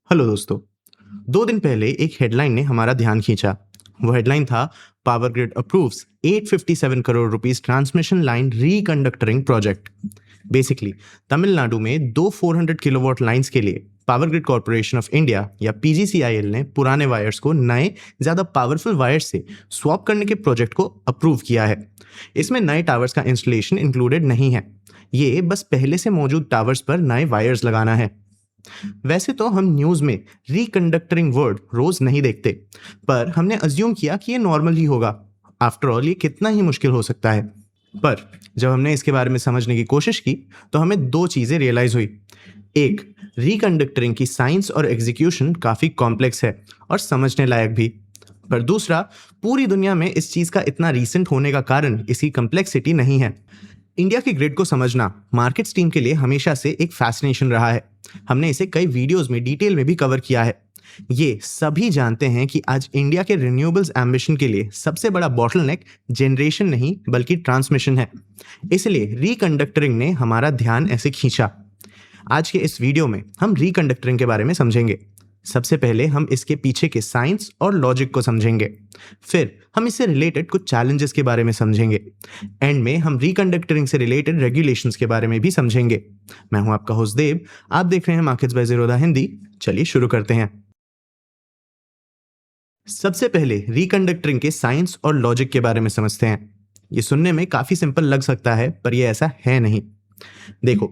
Hello दोस्तों। 2 दिन पहले एक हेडलाइन ने हमारा ध्यान खींचा। वो हेडलाइन था Power Grid approves 857 crore rupees transmission line reconductoring project. Basically Tamil Nadu में दो 400 किलोवाट लाइंस के लिए Power Grid Corporation of India या पीजीसीआईएल ने पुराने वायर्स को नए ज्यादा पावरफुल वायर्स से स्वैप करने के प्रोजेक्ट को अप्रूव किया है। इसमें नए टावर्स का इंस्टॉलेशन इंक्लूडेड नहीं है, ये बस पहले से मौजूद टावर्स पर नए वायर्स लगाना है। वैसे तो हम न्यूज में रिकंडक्टरिंग वर्ड रोज नहीं देखते, पर हमने अज्यूम किया कि ये नॉर्मल ही होगा। आफ्टर ऑल ये कितना ही मुश्किल हो सकता है। पर जब हमने इसके बारे में समझने की कोशिश की तो हमें दो चीजें रियलाइज हुई। एक, रिकंडक्टरिंग की साइंस और एग्जीक्यूशन काफी कॉम्प्लेक्स है और समझने लायक भी। पर दूसरा, पूरी दुनिया में इस चीज का इतना रीसेंट होने का कारण इसकी कॉम्प्लेक्सिटी नहीं है। इंडिया की ग्रिड को समझना मार्केट्स टीम के लिए हमेशा से एक फैसिनेशन रहा है। हमने इसे कई वीडियोस में डिटेल में भी कवर किया है। ये सभी जानते हैं कि आज इंडिया के रिन्यूएबल्स एम्बिशन के लिए सबसे बड़ा बॉटलनेक जनरेशन नहीं बल्कि ट्रांसमिशन है। इसलिए रिकंडक्टरिंग ने हमारा ध्यान ऐसे खींचा। आज के इस वीडियो में हम रिकंडक्टरिंग के बारे में समझेंगे। सबसे पहले हम इसके पीछे के साइंस और लॉजिक को समझेंगे, फिर हम इससे रिलेटेड कुछ चैलेंजेस के बारे में समझेंगे, एंड में हम रिकंडक्टरिंग से रिलेटेड रेगुलेशंस के बारे में भी समझेंगे। मैं हूं आपका होस्ट देव, आप देख रहे हैं मार्केट्स बाय ज़ीरोधा हिंदी। चलिए शुरू करते हैं। सबसे पहले रिकंडक्टरिंग के साइंस और लॉजिक के बारे में समझते हैं। ये सुनने में काफी सिंपल लग सकता है, पर यह ऐसा है नहीं। देखो,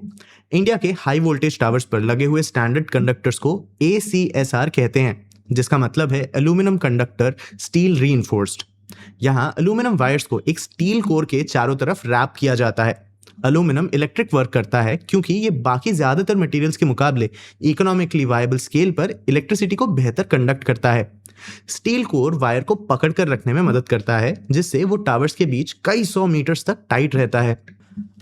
इंडिया के हाई वोल्टेज टावर्स पर लगे हुए स्टैंडर्ड कंडक्टर्स को ACSR कहते हैं, जिसका मतलब है एल्यूमिनियम कंडक्टर स्टील रीइंफोर्स्ड। यहाँ एल्यूमिनियम वायर्स को एक स्टील कोर के चारों तरफ रैप किया जाता है। एल्यूमिनियम इलेक्ट्रिक वर्क करता है क्योंकि ये बाकी ज्यादातर मटेरियल्स के मुकाबले इकोनॉमिकली वायबल स्केल पर इलेक्ट्रिसिटी को बेहतर कंडक्ट करता है। स्टील कोर वायर को पकड़ कर रखने में मदद करता है, जिससे वो टावर्स के बीच कई 100 मीटर्स तक टाइट रहता है।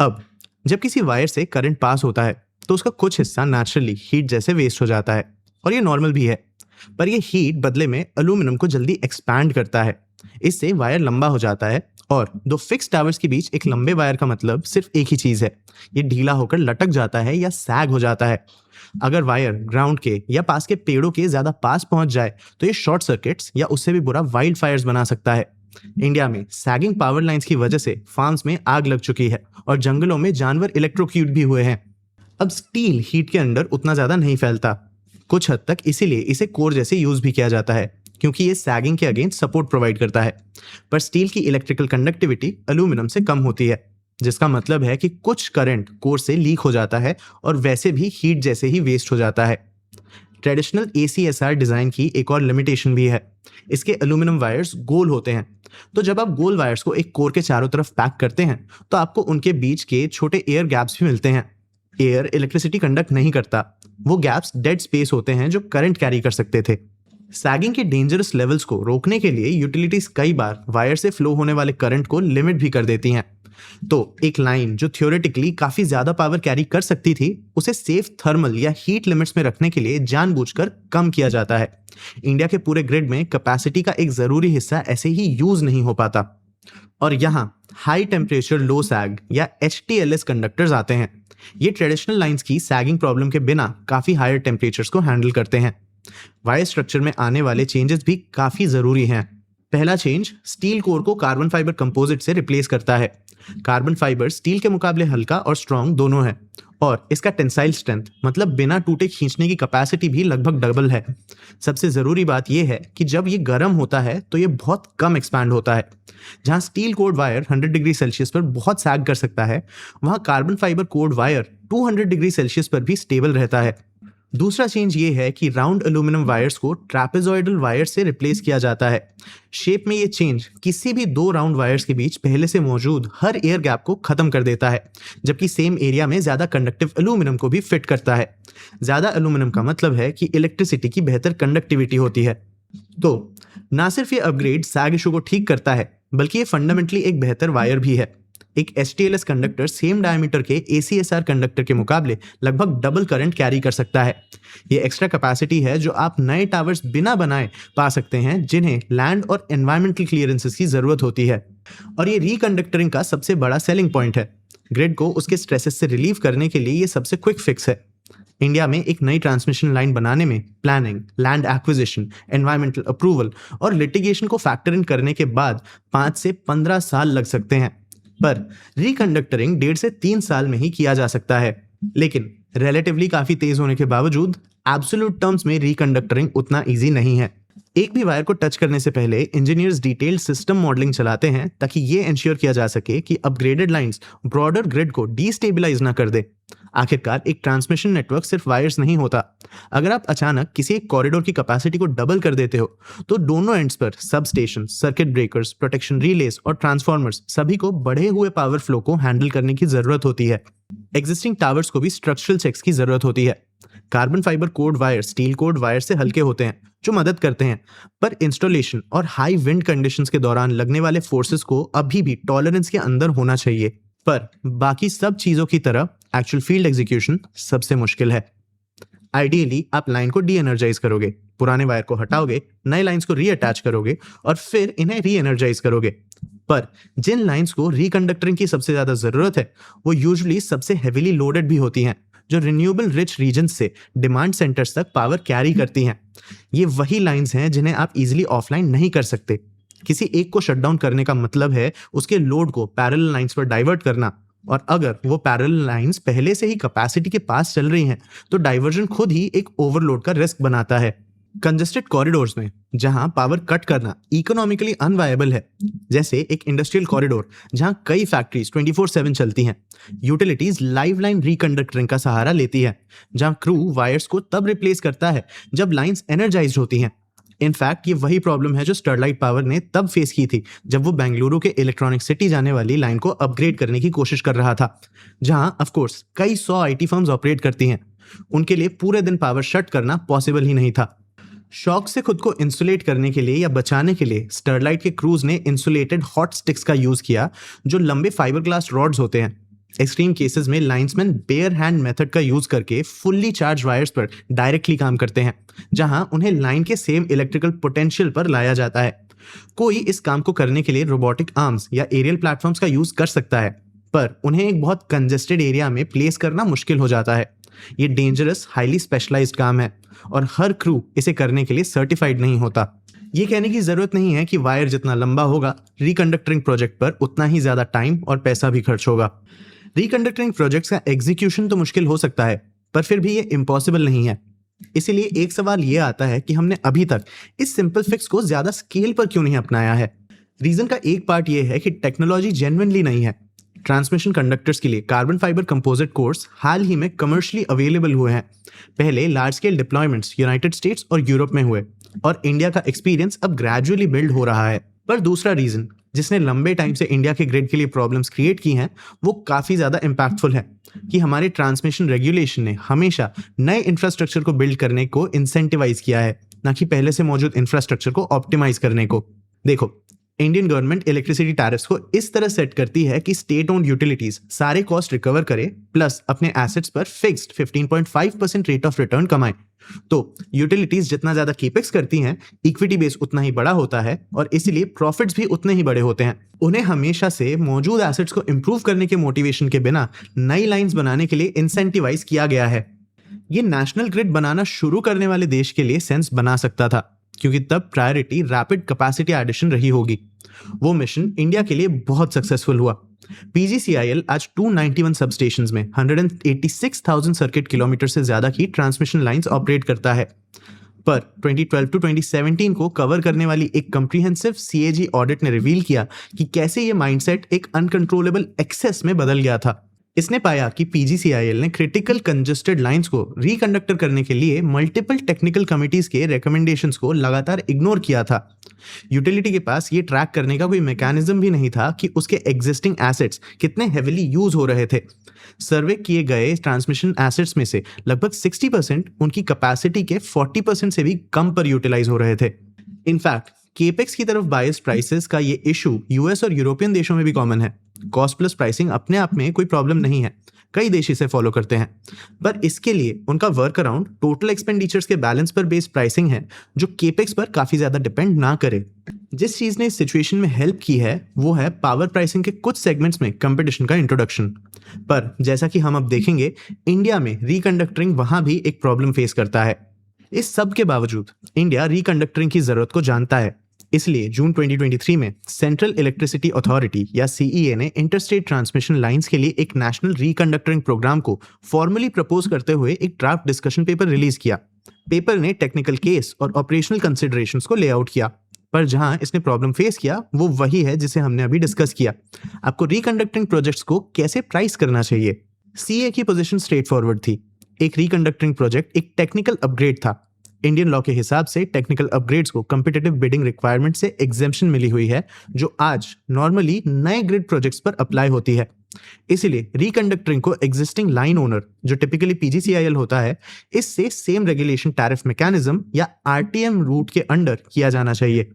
अब जब किसी वायर से करंट पास होता है तो उसका कुछ हिस्सा नेचुरली हीट जैसे वेस्ट हो जाता है, और ये नॉर्मल भी है। पर ये हीट बदले में एल्यूमिनियम को जल्दी एक्सपैंड करता है। इससे वायर लंबा हो जाता है, और दो फिक्स टावर्स के बीच एक लंबे वायर का मतलब सिर्फ एक ही चीज है, ये ढीला होकर लटक जाता है या सैग हो जाता है। अगर वायर ग्राउंड के या पास के पेड़ों के ज्यादा पास पहुंच जाए तो ये शॉर्ट सर्किट्स या उससे भी बुरा वाइल्ड फायर्स बना सकता है। इंडिया में सैगिंग पावर लाइंस की वजह से फार्म्स में आग लग चुकी है और जंगलों में जानवर इलेक्ट्रोक्यूट भी हुए हैं। अब स्टील हीट के अंदर उतना ज्यादा नहीं फैलता, कुछ हद तक इसीलिए इसे कोर जैसे यूज भी किया जाता है, क्योंकि ये सैगिंग के अगेंस्ट सपोर्ट प्रोवाइड करता है। पर स्टील की इलेक्ट्रिकल कंडक्टिविटी एल्यूमिनियम से कम होती है, जिसका मतलब है कि कुछ करंट कोर से लीक हो जाता है और वैसे भी हीट जैसे ही वेस्ट हो जाता है। ट्रेडिशनल ACSR डिजाइन की एक और लिमिटेशन भी है। इसके एल्यूमिनियम वायर्स गोल होते हैं, तो जब आप गोल वायर्स को एक कोर के चारों तरफ पैक करते हैं तो आपको उनके बीच के छोटे एयर गैप्स भी मिलते हैं। एयर इलेक्ट्रिसिटी कंडक्ट नहीं करता, वो गैप्स डेड स्पेस होते हैं जो करंट कैरी कर सकते थे। सैगिंग के डेंजरस लेवल्स को रोकने के लिए यूटिलिटीज कई बार वायर से फ्लो होने वाले करंट को लिमिट भी कर देती हैं। तो एक लाइन जो थ्योरेटिकली काफी ज्यादा पावर कैरी कर सकती थी, उसे सेफ थर्मल या हीट लिमिट्स में रखने के लिए जानबूझकर कम किया जाता है। इंडिया के पूरे ग्रिड में कैपेसिटी का एक जरूरी हिस्सा ऐसे ही यूज नहीं हो पाता। और यहाँ हाई टेम्परेचर लो सैग या HTLS कंडक्टर्स आते हैं। ये ट्रेडिशनल लाइंस की सैगिंग प्रॉब्लम के बिना काफी हायर टेम्परेचर्स को हैंडल करते हैं। वायर स्ट्रक्चर में आने वाले चेंजेस भी काफी जरूरी हैं। पहला चेंज, स्टील कोर को कार्बन फाइबर कंपोजिट से रिप्लेस करता है। कार्बन फाइबर स्टील के मुकाबले हल्का और स्ट्रॉन्ग दोनों है, और इसका टेंसाइल स्ट्रेंथ मतलब बिना टूटे खींचने की कैपेसिटी भी लगभग डबल है। सबसे जरूरी बात यह है कि जब ये गर्म होता है तो ये बहुत कम एक्सपैंड होता है। जहां steel cored wire 100 degree Celsius पर बहुत सैग कर सकता है, वहां carbon fibre cored wire 200 degree Celsius पर भी स्टेबल रहता है। दूसरा चेंज ये है कि राउंड एल्यूमिनियम वायर्स को ट्रैपेजॉइडल वायर से रिप्लेस किया जाता है। शेप में ये चेंज किसी भी दो राउंड वायर्स के बीच पहले से मौजूद हर एयर गैप को खत्म कर देता है, जबकि सेम एरिया में ज्यादा कंडक्टिव एल्यूमिनियम को भी फिट करता है। ज्यादा एल्यूमिनियम का मतलब है कि इलेक्ट्रिसिटी की बेहतर कंडक्टिविटी होती है। तो ना सिर्फ ये अपग्रेड सैग इशू को ठीक करता है, बल्कि ये फंडामेंटली एक बेहतर वायर भी है। एक HTLS कंडक्टर सेम डायमीटर के ACSR कंडक्टर के मुकाबले लगभग डबल करंट कैरी कर सकता है। ये एक्स्ट्रा कैपेसिटी है जो आप नए टावर्स बिना बनाए पा सकते हैं, जिन्हें लैंड और एनवायरमेंटल क्लियरेंसेस की जरूरत होती है। और ये रिकंडक्टरिंग का सबसे बड़ा सेलिंग पॉइंट है। ग्रिड को उसके स्ट्रेसेस से रिलीव करने के लिए ये सबसे क्विक फिक्स है। इंडिया में एक नई ट्रांसमिशन लाइन बनाने में planning, land acquisition, environmental approval और लिटिगेशन को फैक्टर इन करने के बाद 5 से 15 साल लग सकते हैं, पर रिकंडक्टरिंग 1.5 से 3 साल में ही किया जा सकता है। लेकिन रिलेटिवली काफी तेज होने के बावजूद एब्सोल्यूट टर्म्स में रिकंडक्टरिंग उतना इजी नहीं है। एक भी वायर को टच करने से पहले इंजीनियर्स डिटेल्ड सिस्टम मॉडलिंग चलाते हैं ताकि ये इंश्योर किया जा सके कि अपग्रेडेड लाइंस ब्रॉडर ग्रिड को डीस्टेबलाइज ना कर दे। आखिरकार एक ट्रांसमिशन नेटवर्क सिर्फ वायर्स नहीं होता। अगर आप अचानक किसी एक कॉरिडोर की कैपेसिटी को डबल कर देते हो तो दोनों एंड्स पर sub station, circuit breakers, protection release और ट्रांसफॉर्मर्स सभी को बढ़े हुए पावर फ्लो को हैंडल करने की जरूरत होती है। एग्जिस्टिंग टावर्स को भी स्ट्रक्चरल चेक्स की जरूरत होती है। Carbon fibre code wire steel cored wire से हल्के होते हैं जो मदद करते हैं, पर इंस्टॉलेशन और हाई विंड कंडीशंस के दौरान लगने वाले फोर्सेस को अभी भी टॉलरेंस के अंदर होना चाहिए। पर बाकी सब चीजों की तरह एक्चुअल फील्ड एग्जीक्यूशन सबसे मुश्किल है। आइडियली आप लाइन को डी एनर्जाइज करोगे, पुराने वायर को हटाओगे, नए लाइंस को रीअटैच करोगे और फिर इन्हें री एनर्जाइज करोगे। पर जिन लाइंस को रिकंडक्टरिंग की सबसे ज्यादा जरूरत है वो यूजुअली सबसे हेवीली लोडेड भी होती हैं, जो रिन्यूएबल रिच रीजन से डिमांड सेंटर्स तक पावर कैरी करती हैं। ये वही लाइंस हैं जिन्हें आप इजीली ऑफलाइन नहीं कर सकते। किसी एक को शटडाउन करने का मतलब है उसके लोड को पैरेलल लाइंस पर डाइवर्ट करना, और अगर वो पैरेलल लाइंस पहले से ही कैपेसिटी के पास चल रही हैं तो डाइवर्जन खुद ही एक ओवरलोड का रिस्क बनाता है। कंजेस्टेड कॉरिडोर्स में जहां पावर कट करना इकोनॉमिकली अनवायबल है, जैसे एक इंडस्ट्रियल कॉरिडोर जहां कई फैक्ट्रीज 24/7 चलती हैं, यूटिलिटीज लाइव लाइन रिकंडक्टरिंग का सहारा लेती है, जहां क्रू वायर्स को तब रिप्लेस करता है जब लाइंस एनर्जाइज्ड होती हैं। इनफैक्ट ये वही प्रॉब्लम है जो स्टरलाइट पावर ने तब फेस की थी जब वो बेंगलुरु के इलेक्ट्रॉनिक सिटी जाने वाली लाइन को अपग्रेड करने की कोशिश कर रहा था, जहां ऑफ कोर्स कई 100 आईटी फर्म्स ऑपरेट करती हैं। उनके लिए पूरे दिन पावर शट करना पॉसिबल ही नहीं था। शॉक से खुद को इंसुलेट करने के लिए या बचाने के लिए स्टरलाइट के क्रूज ने इंसुलेटेड हॉट स्टिक्स का यूज किया, जो लंबे फाइबर ग्लास रॉड्स होते हैं। एक्सट्रीम केसेस में लाइंसमैन बेयर हैंड मेथड का यूज करके फुल्ली चार्ज वायर्स पर डायरेक्टली काम करते हैं, जहां उन्हें लाइन के सेम इलेक्ट्रिकल पोटेंशियल पर लाया जाता है। कोई इस काम को करने के लिए रोबोटिक आर्म्स या एरियल प्लेटफॉर्म्स का यूज कर सकता है, पर उन्हें एक बहुत कंजेस्टेड एरिया में प्लेस करना मुश्किल हो जाता है। ये डेंजरस, हाईली स्पेशलाइज्ड काम है और हर क्रू इसे करने के लिए सर्टिफाइड नहीं होता। ये कहने की जरूरत नहीं है कि वायर जितना लंबा होगा, रिकंडक्टरिंग प्रोजेक्ट पर उतना ही ज्यादा टाइम और पैसा भी खर्च होगा। रिकंडक्टरिंग प्रोजेक्ट्स का एग्जीक्यूशन तो मुश्किल हो सकता है, पर फिर भी ये इम्पॉसिबल नहीं है। इसीलिए एक सवाल ये आता है कि हमने अभी तक इस सिंपल फिक्स को ज्यादा स्केल पर क्यों नहीं अपनाया है। रीजन का एक पार्ट ये है कि टेक्नोलॉजी जेन्युइनली नहीं है। ट्रांसमिशन कंडक्टर्स के लिए कार्बन फाइबर कंपोजिट कोर्स हाल ही में कमर्शियली अवेलेबल हुए हैं। पहले large scale deployments United states और यूरोप में हुए और इंडिया का एक्सपीरियंस अब ग्रेजुअली बिल्ड हो रहा है। पर दूसरा रीजन जिसने लंबे टाइम से इंडिया के ग्रिड के लिए प्रॉब्लम्स क्रिएट की हैं वो काफी ज्यादा इंपैक्टफुल है कि हमारे ट्रांसमिशन रेगुलेशन ने हमेशा नए इंफ्रास्ट्रक्चर को बिल्ड करने को इंसेंटिवाइज किया है, ना कि पहले से मौजूद इंफ्रास्ट्रक्चर को ऑप्टिमाइज करने को। देखो, इंडियन गवर्नमेंट इलेक्ट्रिसिटी टैरिफ्स को इस तरह सेट करती है कि स्टेट ओन्ड यूटिलिटीज सारे कॉस्ट रिकवर करे प्लस अपने एसेट्स पर फिक्स्ड 15.5% रेट ऑफ रिटर्न कमाए। तो यूटिलिटीज जितना ज्यादा केपेक्स करती हैं, इक्विटी बेस उतना ही बड़ा होता है और इसीलिए प्रॉफिट्स भी उतने ही बड़े होते हैं। उन्हें हमेशा से मौजूद एसेट्स को इंप्रूव करने के मोटिवेशन के बिना नई लाइंस बनाने के लिए इंसेंटिवाइज किया गया है। ये नेशनल ग्रिड बनाना शुरू करने वाले देश के लिए सेंस बना सकता था, क्योंकि तब प्रायोरिटी रैपिड कैपेसिटी एडिशन रही होगी। वो मिशन इंडिया के लिए बहुत सक्सेसफुल हुआ। पीजीसीआईएल आज 291 सब स्टेशंस में 186,000 सर्किट किलोमीटर से ज्यादा की ट्रांसमिशन लाइंस ऑपरेट करता है। पर 2012 टू 2017 को कवर करने वाली एक कंप्रीहेंसिव सीएजी ऑडिट ने रिवील किया कि कैसे ये माइंडसेट एक अनकंट्रोलेबल एक्सेस में बदल गया था। इसने पाया कि पीजीसीआईएल ने क्रिटिकल कंजेस्टेड लाइंस को रिकंडक्टर करने के लिए मल्टीपल टेक्निकल कमिटीज के रिकमेंडेशंस को लगातार इग्नोर किया था। यूटिलिटी के पास ये ट्रैक करने का कोई मैकेनिज्म भी नहीं था कि उसके एग्जिस्टिंग एसेट्स कितने हेविली यूज हो रहे थे। सर्वे किए गए ट्रांसमिशन एसेट्स में से लगभग 60% उनकी कैपेसिटी के 40% से भी कम पर यूटिलाइज हो रहे थे। इनफैक्ट केपेक्स की तरफ बायस प्राइसेस का ये इशू यूएस और यूरोपियन देशों में भी कॉमन है। कॉस्ट प्लस प्राइसिंग अपने आप में कोई प्रॉब्लम नहीं है, कई देश इसे फॉलो करते हैं, पर इसके लिए उनका वर्क अराउंड टोटल एक्सपेंडिचर्स के बैलेंस पर बेस्ड प्राइसिंग है जो केपेक्स पर काफी ज्यादा डिपेंड ना करे। जिस चीज ने इस सिचुएशन में हेल्प की है वो है पावर प्राइसिंग के कुछ सेगमेंट्स में कंपटीशन का इंट्रोडक्शन। पर जैसा कि हम अब देखेंगे, इंडिया में रिकंडक्टरिंग वहां भी एक प्रॉब्लम फेस करता है। इस सब के बावजूद इंडिया रिकंडक्टरिंग की जरूरत को जानता है। इसलिए जून 2023 में सेंट्रल इलेक्ट्रिसिटी अथॉरिटी या सीईए ने इंटरस्टेट ट्रांसमिशन लाइंस के लिए एक नेशनल रिकंडक्टरिंग प्रोग्राम को फॉर्मली प्रपोज करते हुए एक ड्राफ्ट डिस्कशन पेपर रिलीज किया। पेपर ने टेक्निकल केस और ऑपरेशनल कंसिडरेशंस को लेआउट किया, पर जहां इसने प्रॉब्लम फेस किया वो वही है जिसे हमने अभी डिस्कस किया। आपको रिकंडक्टिंग प्रोजेक्ट्स को कैसे प्राइस करना चाहिए। सीए की पोजीशन स्ट्रेट फॉरवर्ड थी। एक रिकंडक्टिंग प्रोजेक्ट एक टेक्निकल अपग्रेड था। इंडियन लॉ के हिसाब से टेक्निकल अपग्रेड्स को कॉम्पिटिटिव बिडिंग रिक्वायरमेंट से एग्जेम्पशन मिली हुई है, जो आज नॉर्मली नए ग्रिड प्रोजेक्ट्स पर अप्लाई होती है। इसीलिए रिकंडक्टरिंग को एग्जिस्टिंग लाइन ओनर, जो टिपिकली पीजीसीआईएल होता है, इससे सेम रेगुलेशन टैरिफ मैकेनिज्म या आरटीएम रूट के अंडर किया जाना चाहिए।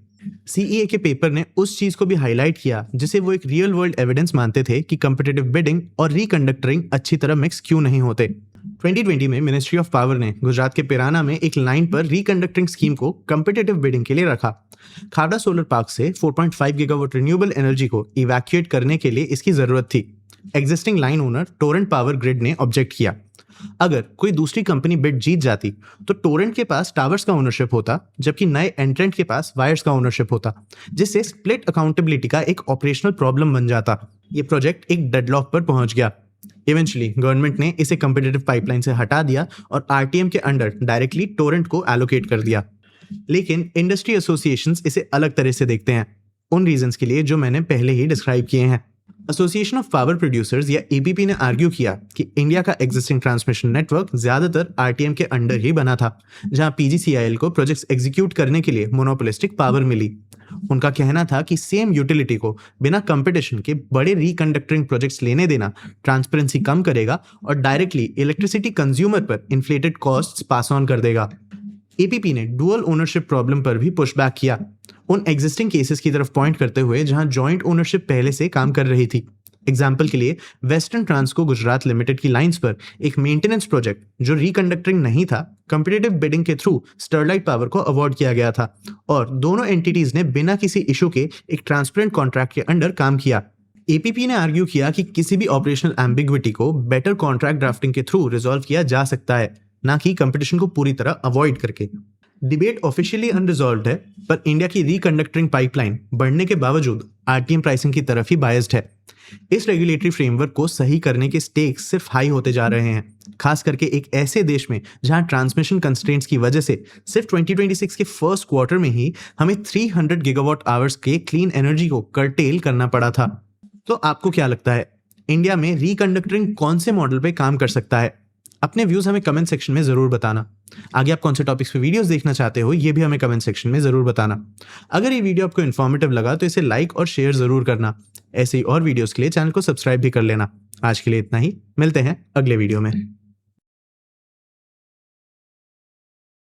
सीईए के पेपर ने उस चीज को भी हाईलाइट किया जिसे वो एक रियल वर्ल्ड एविडेंस मानते थे कि कॉम्पिटिटिव बिडिंग और रिकंडक्टरिंग अच्छी तरह मिक्स क्यों नहीं होते। 2020 में मिनिस्ट्री ऑफ पावर ने गुजरात के पिराना में एक लाइन पर रिकंडक्टिंग स्कीम को कॉम्पिटिटिव बिडिंग के लिए रखा। खारदा सोलर पार्क से 4.5 गीगावाट रिन्यूएबल एनर्जी को इवैक्यूएट करने के लिए इसकी जरूरत थी। Existing line owner Torrent power grid ने ऑब्जेक्ट किया। अगर कोई दूसरी कंपनी बिड जीत जाती तो टोरेंट के पास टावर्स का ओनरशिप होता, जबकि नए एंट्रेंट के पास वायर्स का ओनरशिप होता, जिससे स्प्लिट अकाउंटेबिलिटी का एक ऑपरेशनल प्रॉब्लम बन जाता। ये प्रोजेक्ट एक डेडलॉक पर पहुंच गया। इवेंचुअली गवर्नमेंट ने इसे कंपिटिटिव पाइपलाइन से हटा दिया और आरटीएम के अंडर डायरेक्टली टोरेंट को एलोकेट कर दिया। लेकिन इंडस्ट्री एसोसिएशंस इसे अलग तरह से देखते हैं, उन रीजंस के लिए जो मैंने पहले ही डिस्क्राइब किए हैं। एसोसिएशन ऑफ पावर प्रोड्यूसर्स या एपीपी ने आर्ग्यू किया कि इंडिया का एग्जिस्टिंग ट्रांसमिशन नेटवर्क ज्यादातर आरटीएम के अंडर ही बना था, जहां पीजीसीआईएल को प्रोजेक्ट्स एग्जीक्यूट करने के लिए मोनोपोलिस्टिक पावर मिली। उनका कहना था कि सेम यूटिलिटी को बिना कंपटीशन के बड़े रिकंडक्टरिंग प्रोजेक्ट्स लेने देना ट्रांसपेरेंसी कम करेगा और डायरेक्टली इलेक्ट्रिसिटी कंज्यूमर पर इन्फ्लेटेड कॉस्ट्स पास ऑन कर देगा। एपीपी ने डुअल ओनरशिप प्रॉब्लम पर भी पुशबैक किया, उन एग्जिस्टिंग केसेस की तरफ पॉइंट करते हुए जहां जॉइंट ओनरशिप पहले से काम कर रही थी। एग्जाम्पल के लिए वेस्टर्न ट्रांसको गुजरात लिमिटेड की लाइंस पर एक मेंटेनेंस प्रोजेक्ट जो रिकंडक्टरिंग नहीं था, कॉम्पिटिटिव बिडिंग के थ्रू स्टरलाइट पावर को अवार्ड किया गया था और दोनों एंटिटीज ने बिना किसी इशू के एक ट्रांसपेरेंट कॉन्ट्रैक्ट के अंडर काम किया। एपीपी ने आर्ग्यू किया कि किसी भी ऑपरेशनल एम्बिग्विटी को बेटर कॉन्ट्रैक्ट ड्राफ्टिंग के थ्रू रिजॉल्व किया जा सकता है, ना कि कंपटीशन को पूरी तरह अवॉइड करके। डिबेट ऑफिशियली अनरिजॉल्व्ड है, पर इंडिया की रिकंडक्टरिंग पाइपलाइन बढ़ने के बावजूद आरटीएम प्राइसिंग की तरफ ही बायस्ड है। इस रेगुलेटरी फ्रेमवर्क को सही करने के स्टेक्स सिर्फ हाई होते जा रहे हैं, खास करके एक ऐसे देश में जहां ट्रांसमिशन कंस्ट्रेंट्स की वजह से सिर्फ 2026 के फर्स्ट क्वार्टर में ही हमें 300 गीगावाट आवर्स के क्लीन एनर्जी को कर्टेल करना पड़ा था। तो आपको क्या लगता है, इंडिया में रिकंडक्टरिंग कौन से मॉडल पे काम कर सकता है? अपने व्यूज हमें कमेंट सेक्शन में जरूर बताना। आगे आप कौन से टॉपिक्स पे वीडियोस देखना चाहते हो ये भी हमें कमेंट सेक्शन में जरूर बताना। अगर ये वीडियो आपको इन्फॉर्मेटिव लगा तो इसे लाइक और शेयर जरूर करना। ऐसे ही और वीडियोस के लिए चैनल को सब्सक्राइब भी कर लेना। आज के लिए इतना ही, मिलते हैं अगले वीडियो में।